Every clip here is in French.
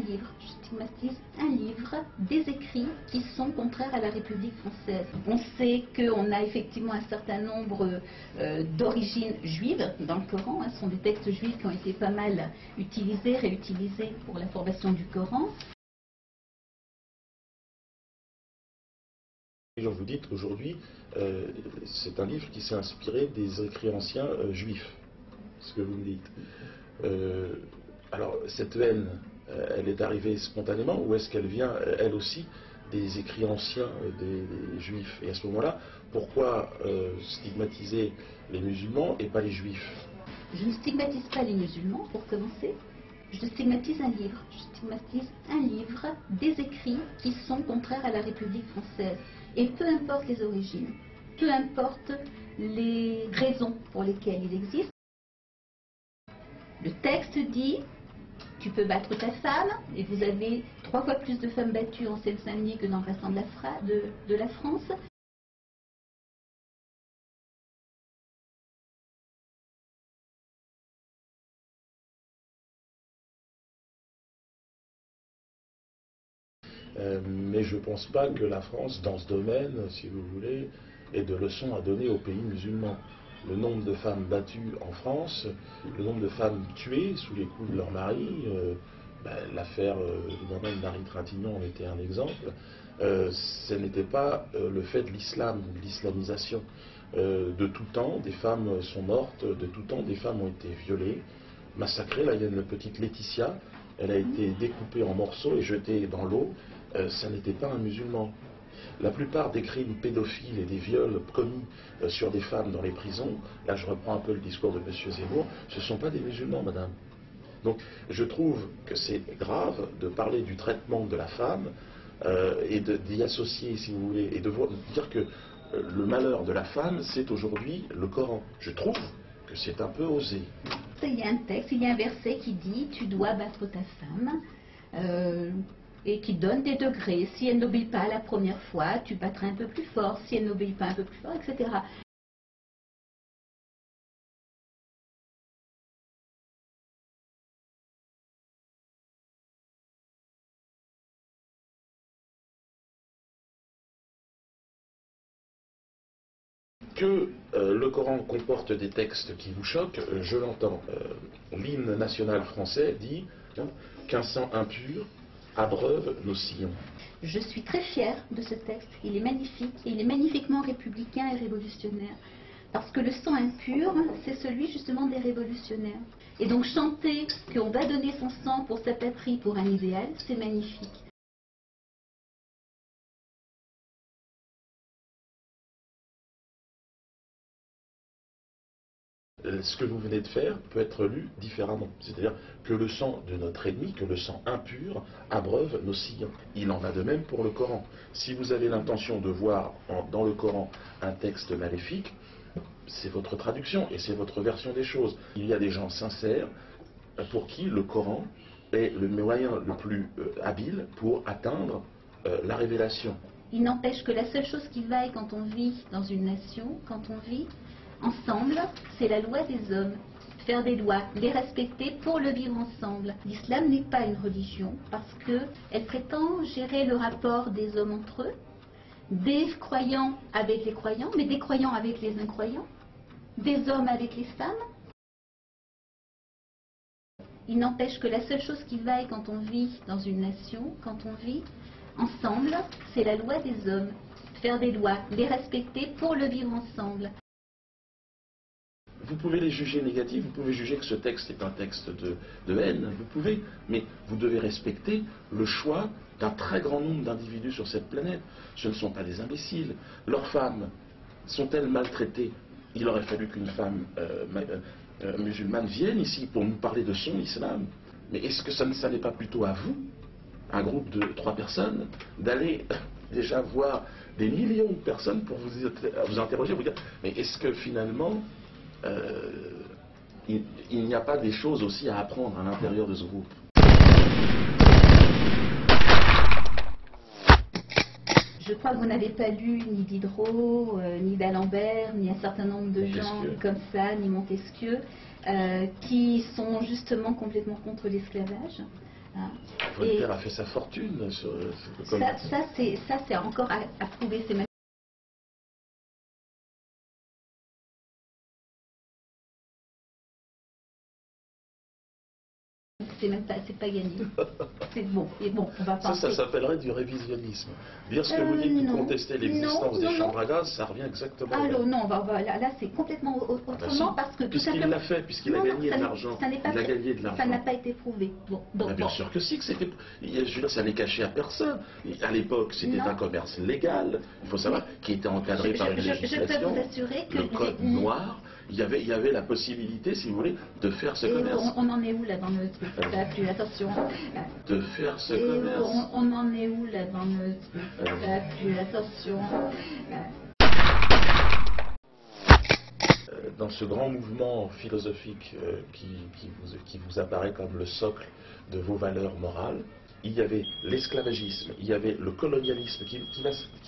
livre, je stigmatise un livre, des écrits qui sont contraires à la République française. On sait qu'on a effectivement un certain nombre d'origines juives dans le Coran. Ce sont des textes juifs qui ont été pas mal utilisés, réutilisés pour la formation du Coran. Vous dites aujourd'hui, c'est un livre qui s'est inspiré des écrits anciens juifs, ce que vous me dites. Alors, cette haine, elle est arrivée spontanément ou est-ce qu'elle vient, elle aussi, des écrits anciens des juifs? Et à ce moment-là, pourquoi stigmatiser les musulmans et pas les juifs? Je ne stigmatise pas les musulmans, pour commencer. Je stigmatise un livre. Je stigmatise un livre, des écrits qui sont contraires à la République française. Et peu importe les origines, peu importe les raisons pour lesquelles il existe, le texte dit: tu peux battre ta femme, et vous avez 3 fois plus de femmes battues en Seine-Saint-Denis que dans le restant de la France. Mais je ne pense pas que la France, dans ce domaine, si vous voulez, ait de leçons à donner aux pays musulmans. Le nombre de femmes battues en France, le nombre de femmes tuées sous les coups de leur mari, l'affaire moi-même d'Harry Trintignant en était un exemple, ce n'était pas le fait de l'islam, de l'islamisation. De tout temps, des femmes sont mortes, de tout temps, des femmes ont été violées, massacrées. Là, il y a une petite Laetitia, elle a été découpée en morceaux et jetée dans l'eau. Ça n'était pas un musulman. La plupart des crimes pédophiles et des viols commis sur des femmes dans les prisons, là je reprends un peu le discours de M. Zemmour, ce ne sont pas des musulmans, madame. Donc je trouve que c'est grave de parler du traitement de la femme et d'y associer, si vous voulez, et de dire que le malheur de la femme, c'est aujourd'hui le Coran. Je trouve que c'est un peu osé. Il y a un texte, il y a un verset qui dit: tu dois battre ta femme, et qui donne des degrés. Si elle n'obéit pas la première fois, tu battras un peu plus fort. Si elle n'obéit pas un peu plus fort, etc. Que le Coran comporte des textes qui vous choquent, je l'entends. L'hymne national français dit qu'un sang impur abreuve nos sillons. Je suis très fière de ce texte. Il est magnifique. Et il est magnifiquement républicain et révolutionnaire. Parce que le sang impur, c'est celui justement des révolutionnaires. Et donc chanter qu'on va donner son sang pour sa patrie, pour un idéal, c'est magnifique. Ce que vous venez de faire peut être lu différemment. C'est-à-dire que le sang de notre ennemi, que le sang impur, abreuve nos sillons. Il en va de même pour le Coran. Si vous avez l'intention de voir dans le Coran un texte maléfique, c'est votre traduction et c'est votre version des choses. Il y a des gens sincères pour qui le Coran est le moyen le plus habile pour atteindre la révélation. Il n'empêche que la seule chose qui vaille quand on vit dans une nation, quand on vit ensemble, c'est la loi des hommes. Faire des lois, les respecter pour le vivre ensemble. L'islam n'est pas une religion parce qu'elle prétend gérer le rapport des hommes entre eux, des croyants avec les croyants, mais des croyants avec les incroyants, des hommes avec les femmes. Il n'empêche que la seule chose qui vaille quand on vit dans une nation, quand on vit ensemble, c'est la loi des hommes. Faire des lois, les respecter pour le vivre ensemble. Vous pouvez les juger négatifs, vous pouvez juger que ce texte est un texte de haine, vous pouvez, mais vous devez respecter le choix d'un très grand nombre d'individus sur cette planète. Ce ne sont pas des imbéciles. Leurs femmes sont-elles maltraitées? Il aurait fallu qu'une femme musulmane vienne ici pour nous parler de son islam. Mais est-ce que ça n'est pas plutôt à vous, un groupe de 3 personnes, d'aller déjà voir des millions de personnes pour vous interroger, vous dire, mais est-ce que finalement il n'y a pas des choses aussi à apprendre à l'intérieur de ce groupe? Je crois que vous n'avez pas lu ni Diderot, ni d'Alembert, ni un certain nombre de gens comme ça, ni Montesquieu, qui sont justement complètement contre l'esclavage. Hein. Voltaire a fait sa fortune sur comme... Ça c'est encore à prouver. C'est même c'est pas gagné. C'est bon, et bon, on va pas. Ça s'appellerait du révisionnisme. Dire ce que vous dites, vous contestez l'existence des chambres à gaz, ça revient exactement. Alors non, là c'est complètement autrement parce que puisqu'il l'a fait, puisqu'il a gagné de l'argent. Il a gagné de l'argent. Ça n'a pas été prouvé. Bon, bien sûr que si, que c'était. Je veux dire, ça n'est caché à personne. À l'époque, c'était un commerce légal. Il faut savoir qui était encadré par une législation. Je peux vous assurer que le code noir. Il y avait la possibilité, si vous voulez, de faire ce commerce. On en est où là dans le truc? Plus attention. De faire ce commerce. On en est où là dans le truc? Plus attention. Dans ce grand mouvement philosophique qui vous apparaît comme le socle de vos valeurs morales, il y avait l'esclavagisme, il y avait le colonialisme qui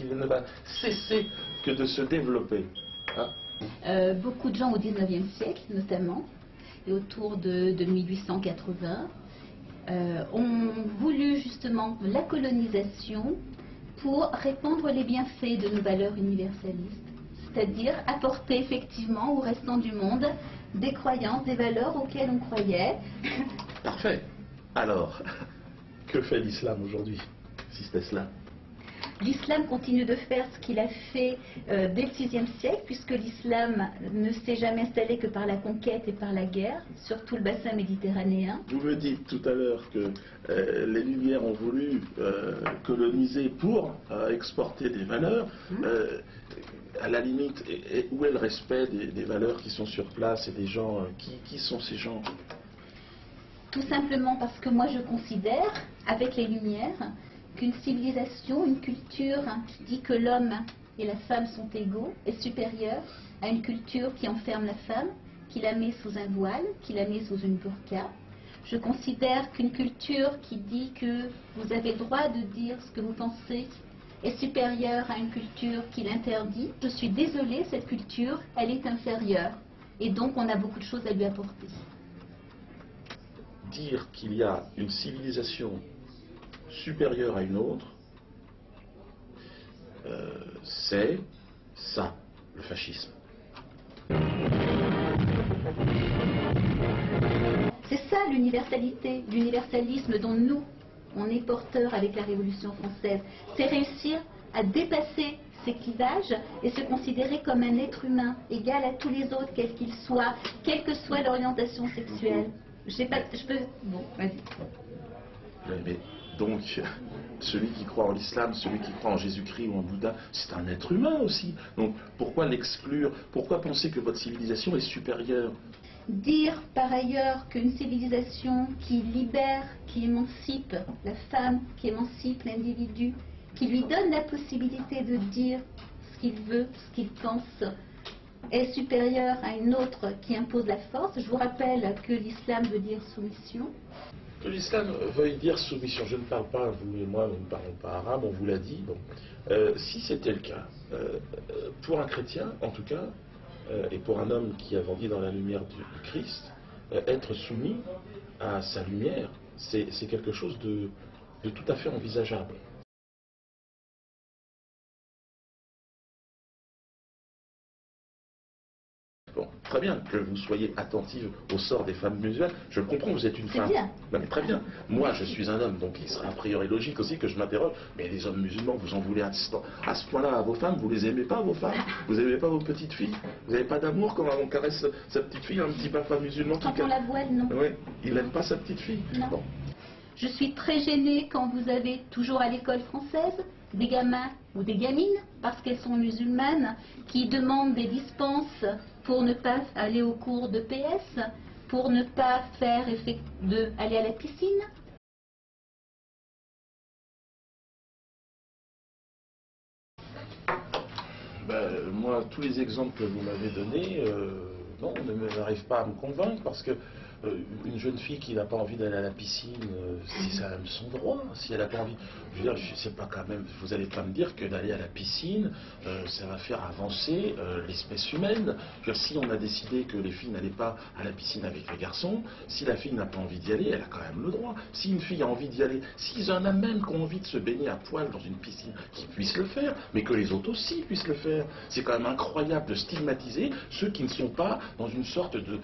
ne va cesser que de se développer. Hein? Beaucoup de gens au XIXe siècle, notamment, et autour de 1880, ont voulu justement la colonisation pour répandre les bienfaits de nos valeurs universalistes, c'est-à-dire apporter effectivement aux restants du monde des croyances, des valeurs auxquelles on croyait. Parfait. Alors, que fait l'islam aujourd'hui, si c'était cela? L'islam continue de faire ce qu'il a fait dès le VIe siècle, puisque l'islam ne s'est jamais installé que par la conquête et par la guerre, sur tout le bassin méditerranéen. Vous me dites tout à l'heure que les Lumières ont voulu coloniser pour exporter des valeurs. À la limite, où est le respect des valeurs qui sont sur place et des gens? Qui sont ces gens? Tout simplement parce que moi je considère, avec les Lumières, qu'une civilisation, une culture qui dit que l'homme et la femme sont égaux est supérieure à une culture qui enferme la femme, qui la met sous un voile, qui la met sous une burqa. Je considère qu'une culture qui dit que vous avez le droit de dire ce que vous pensez est supérieure à une culture qui l'interdit. Je suis désolée, cette culture, elle est inférieure. Et donc on a beaucoup de choses à lui apporter. Dire qu'il y a une civilisation supérieure à une autre, c'est ça, le fascisme. C'est ça l'universalité, l'universalisme dont nous, on est porteurs avec la Révolution française. C'est réussir à dépasser ces clivages et se considérer comme un être humain, égal à tous les autres, quels qu'ils soient, quelle que soit l'orientation sexuelle. Je peux... Bon, vas-y. Mais donc, celui qui croit en l'islam, celui qui croit en Jésus-Christ ou en Bouddha, c'est un être humain aussi. Donc, pourquoi l'exclure? Pourquoi penser que votre civilisation est supérieure? Dire par ailleurs qu'une civilisation qui libère, qui émancipe la femme, qui émancipe l'individu, qui lui donne la possibilité de dire ce qu'il veut, ce qu'il pense, est supérieure à une autre qui impose la force. Je vous rappelle que l'islam veut dire soumission. Que l'islam veuille dire soumission. Je ne parle pas, vous et moi, nous ne parlons pas arabe, on vous l'a dit. Bon. Si c'était le cas, pour un chrétien, en tout cas, et pour un homme qui a grandi dans la lumière du Christ, être soumis à sa lumière, c'est quelque chose de tout à fait envisageable. Bon, très bien que vous soyez attentive au sort des femmes musulmanes. Je comprends, vous êtes une femme. Bien. Non, mais très bien. Moi, je suis un homme, donc il sera a priori logique aussi que je m'interroge. Mais les hommes musulmans, vous en voulez à ce point-là à vos femmes? Vous les aimez pas, vos femmes? Vous n'aimez pas vos petites filles? Vous n'avez pas d'amour quand on caresse sa petite fille, un petit papa musulman Quand on la voile, non. Oui, il n'aime pas sa petite fille? Non. Bon. Je suis très gênée quand vous avez, toujours à l'école française, des gamins ou des gamines, parce qu'elles sont musulmanes, qui demandent des dispenses pour ne pas aller au cours de PS, pour ne pas aller à la piscine. Moi, tous les exemples que vous m'avez donnés, non, ne m'arrivent pas à me convaincre, parce que Une jeune fille qui n'a pas envie d'aller à la piscine, c'est quand même son droit. Si elle n'a pas envie, je veux dire, je sais pas quand même, vous n'allez pas me dire que d'aller à la piscine, ça va faire avancer l'espèce humaine. Je veux dire, si on a décidé que les filles n'allaient pas à la piscine avec les garçons, si la fille n'a pas envie d'y aller, elle a quand même le droit. Si une fille a envie d'y aller, s'il y en a même qui ont envie de se baigner à poil dans une piscine, qu'ils puissent le faire, mais que les autres aussi puissent le faire. C'est quand même incroyable de stigmatiser ceux qui ne sont pas dans une sorte de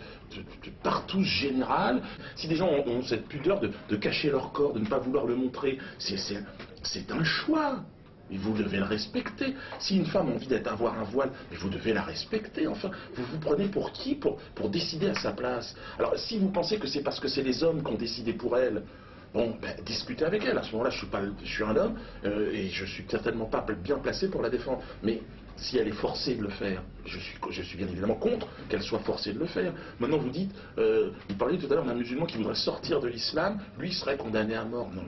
partouze générale. Si des gens ont cette pudeur de cacher leur corps, de ne pas vouloir le montrer, c'est un choix. Et vous devez le respecter. Si une femme a envie d'avoir un voile, mais vous devez la respecter. Enfin, vous vous prenez pour qui pour décider à sa place? Alors, si vous pensez que c'est parce que c'est les hommes qui ont décidé pour elle, bon, ben, discutez avec elle. À ce moment-là, je suis un homme et je suis certainement pas bien placé pour la défendre. Mais si elle est forcée de le faire, je suis bien évidemment contre qu'elle soit forcée de le faire. Maintenant, vous dites, vous parliez tout à l'heure d'un musulman qui voudrait sortir de l'islam, lui serait condamné à mort. Non,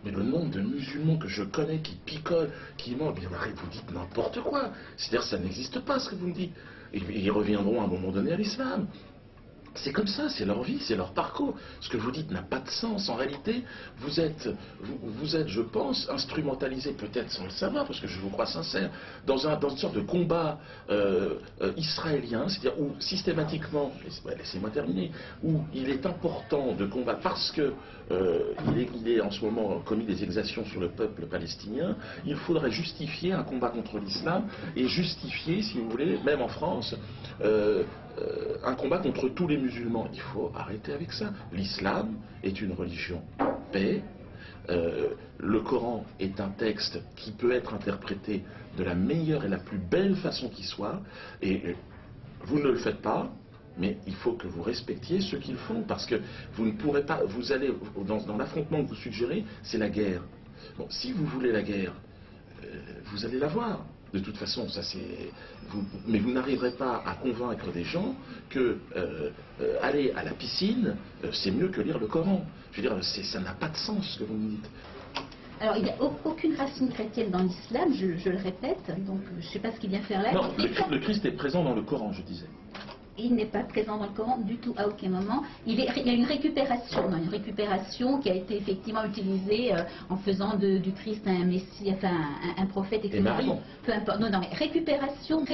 mais le nombre de musulmans que je connais qui picolent, qui mentent, bien arrête, vous dites n'importe quoi. C'est-à-dire ça n'existe pas ce que vous me dites. Et ils reviendront à un moment donné à l'islam. C'est comme ça, c'est leur vie, c'est leur parcours. Ce que vous dites n'a pas de sens. En réalité, vous êtes, je pense, instrumentalisé, peut-être sans le savoir, parce que je vous crois sincère, dans une sorte de combat israélien, c'est-à-dire où systématiquement, laissez-moi terminer, où il est important de combattre, parce que il est en ce moment commis des exactions sur le peuple palestinien, il faudrait justifier un combat contre l'islam, et justifier, si vous voulez, même en France, un combat contre tous les musulmans. Il faut arrêter avec ça. L'islam est une religion paix. Le Coran est un texte qui peut être interprété de la meilleure et la plus belle façon qui soit. Et vous ne le faites pas, mais il faut que vous respectiez ceux qui le font, parce que vous ne pourrez pas, vous allez, dans l'affrontement que vous suggérez, c'est la guerre. Bon, si vous voulez la guerre, vous allez la voir. De toute façon, mais vous n'arriverez pas à convaincre des gens que aller à la piscine, c'est mieux que lire le Coran. Je veux dire, ça n'a pas de sens ce que vous me dites. Alors, il n'y a aucune racine chrétienne dans l'islam, je le répète, donc je ne sais pas ce qu'il vient faire là. Non, le Christ est présent dans le Coran, je disais. Il n'est pas présent dans le Coran du tout, à aucun moment. Il y a une récupération qui a été effectivement utilisée en faisant du Christ un messie, enfin un prophète, etc. Et Marie. Bon, peu importe. Non, mais récupération.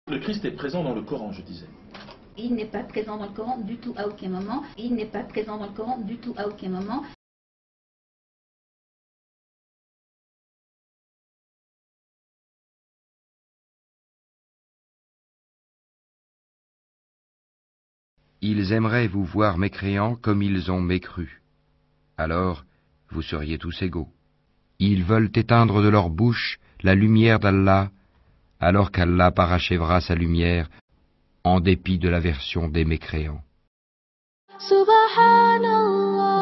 Le Christ est présent dans le Coran, je disais. Il n'est pas présent dans le Coran du tout, à aucun moment. Il n'est pas présent dans le Coran du tout, à aucun moment. Ils aimeraient vous voir mécréants comme ils ont mécru. Alors, vous seriez tous égaux. Ils veulent éteindre de leur bouche la lumière d'Allah, alors qu'Allah parachèvera sa lumière en dépit de l'aversion des mécréants. Subhanallah.